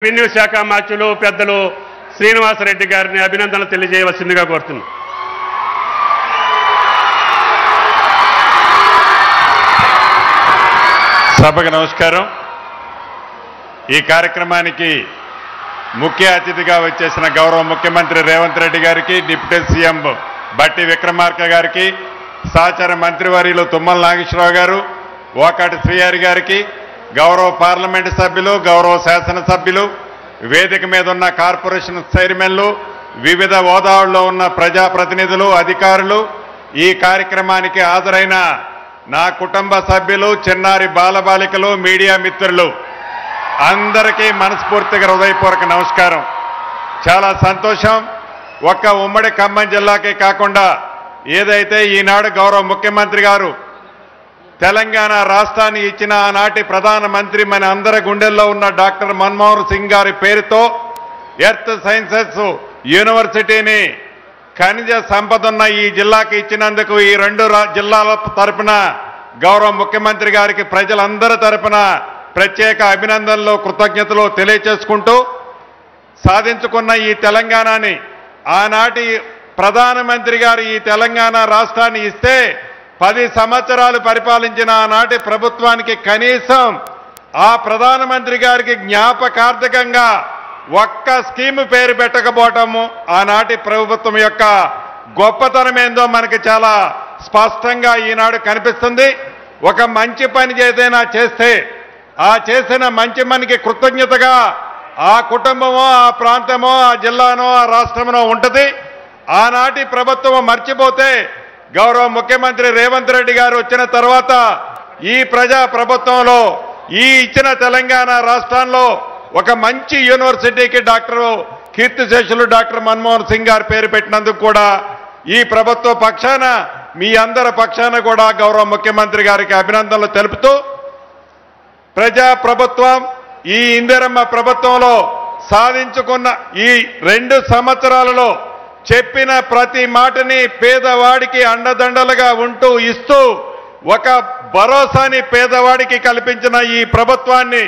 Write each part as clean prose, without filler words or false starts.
Revenue శాఖ మంత్రులు పెద్దలు శ్రీనివాసరెడ్డి గారిని అభినందనలు తెలియజేయవలసిందిగా కోరుతున్నాను. సభకు నమస్కారం. ఈ కార్యక్రమానికి ముఖ్య అతిథిగా వచ్చేసిన గౌరవ ముఖ్యమంత్రి రేవంత్ రెడ్డి గారికి, డిప్యూటీ సీఎం బట్టి విక్రమార్క గారికి, సహచార మంత్రివర్యులు తుమ్మల నాగేశ్వరరావు గారు, ఓకాటి శ్రీహరి గారికి, గౌరవ పార్లమెంటు సభ్యులు, గౌరవ శాసనసభ్యులు, వేదిక మీద ఉన్న కార్పొరేషన్ చైర్మన్లు, వివిధ హోదాల్లో ఉన్న ప్రజాప్రతినిధులు, అధికారులు, ఈ కార్యక్రమానికి హాజరైన నా కుటుంబ సభ్యులు, చిన్నారి బాలబాలికలు, మీడియా మిత్రులు అందరికీ మనస్ఫూర్తిగా హృదయపూర్వక నమస్కారం. చాలా సంతోషం. ఒక్క ఉమ్మడి ఖమ్మం జిల్లాకే కాకుండా ఏదైతే ఈనాడు గౌరవ ముఖ్యమంత్రి గారు తెలంగాణ రాష్ట్రాన్ని ఇచ్చిన ఆనాటి ప్రధానమంత్రి మన అందరి గుండెల్లో ఉన్న డాక్టర్ మన్మోహన్ సింగ్ గారి పేరుతో ఎర్త్ సైన్సెస్ యూనివర్సిటీని ఖనిజ సంపద ఉన్న ఈ జిల్లాకి ఇచ్చినందుకు ఈ రెండు జిల్లాల తరపున గౌరవ ముఖ్యమంత్రి గారికి ప్రజలందరి తరపున ప్రత్యేక అభినందనలు, కృతజ్ఞతలు తెలియచేసుకుంటూ, సాధించుకున్న ఈ తెలంగాణని ఆనాటి ప్రధానమంత్రి గారు ఈ తెలంగాణ రాష్ట్రాన్ని ఇస్తే 10 సంవత్సరాలు పరిపాలించిన ఆనాటి ప్రభుత్వానికి కనీసం ఆ ప్రధానమంత్రి గారికి జ్ఞాపకార్థకంగా ఒక్క స్కీము పేరు పెట్టకపోవటము ఆనాటి ప్రభుత్వం యొక్క గొప్పతనం ఏందో మనకి చాలా స్పష్టంగా ఈనాడు కనిపిస్తుంది. ఒక మంచి పని ఏదైనా చేస్తే ఆ చేసిన మంచి పనికి కృతజ్ఞతగా ఆ కుటుంబమో, ఆ ప్రాంతమో, ఆ జిల్లానో, ఆ రాష్ట్రమో ఉంటుంది. ఆనాటి ప్రభుత్వం మర్చిపోతే గౌరవ ముఖ్యమంత్రి రేవంత్ రెడ్డి గారు వచ్చిన తర్వాత ఈ ప్రజా ప్రభుత్వంలో ఈ ఇచ్చిన తెలంగాణ రాష్ట్రంలో ఒక మంచి యూనివర్సిటీకి కీర్తిశేషులు డాక్టర్ మన్మోహన్ సింగ్ గారి పేరు పెట్టినందుకు కూడా ఈ ప్రభుత్వ పక్షాన, మీ అందరి పక్షాన కూడా గౌరవ ముఖ్యమంత్రి గారికి అభినందనలు తెలుపుతూ, ప్రజా ప్రభుత్వం ఈ ఇందిరమ్మ ప్రభుత్వంలో సాధించుకున్న ఈ 2 సంవత్సరాలలో చెప్పిన ప్రతి మాటని పేదవాడికి అండదండలుగా ఉంటూ ఇస్తూ ఒక భరోసాని పేదవాడికి కల్పించిన ఈ ప్రభుత్వాన్ని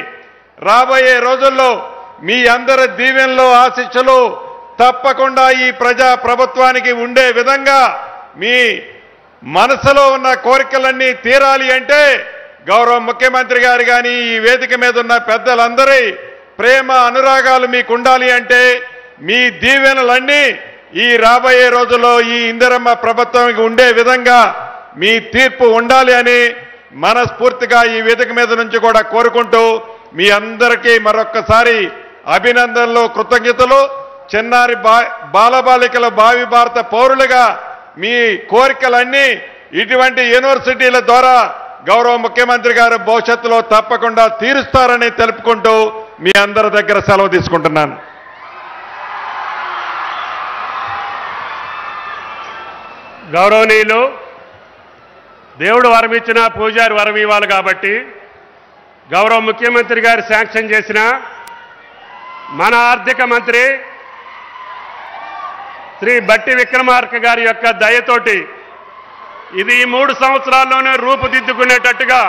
రాబోయే రోజుల్లో మీ అందరి దీవెనలు, ఆశీస్సులు తప్పకుండా ఈ ప్రజా ప్రభుత్వానికి ఉండే విధంగా మీ మనసులో ఉన్న కోరికలన్నీ తీరాలి అంటే గౌరవ ముఖ్యమంత్రి గారు కానీ ఈ వేదిక మీద ఉన్న పెద్దలందరి ప్రేమ, అనురాగాలు మీకు ఉండాలి అంటే మీ దీవెనలన్నీ ఈ రాబోయే రోజుల్లో ఈ ఇందిరమ్మ ప్రభుత్వానికి ఉండే విధంగా మీ తీర్పు ఉండాలి అని మనస్ఫూర్తిగా ఈ వేదిక మీద నుంచి కూడా కోరుకుంటూ, మీ అందరికీ మరొక్కసారి అభినందనలు, కృతజ్ఞతలు. చిన్నారి బాలబాలికల భావి భారత పౌరులుగా మీ కోరికలన్నీ ఇటువంటి యూనివర్సిటీల ద్వారా గౌరవ ముఖ్యమంత్రి గారు భవిష్యత్తులో తప్పకుండా తీరుస్తారని తెలుపుకుంటూ మీ అందరి దగ్గర సెలవు తీసుకుంటున్నాను. గౌరవనీయులు, దేవుడు వరం ఇచ్చిన పూజారి వరం ఇవ్వాలి కాబట్టి గౌరవ ముఖ్యమంత్రి గారు శాంక్షన్ చేసిన మన ఆర్థిక మంత్రి శ్రీ బట్టి విక్రమార్క గారి యొక్క దయతోటి ఇది ఈ 3 సంవత్సరాల్లోనే రూపుదిద్దుకునేటట్టుగా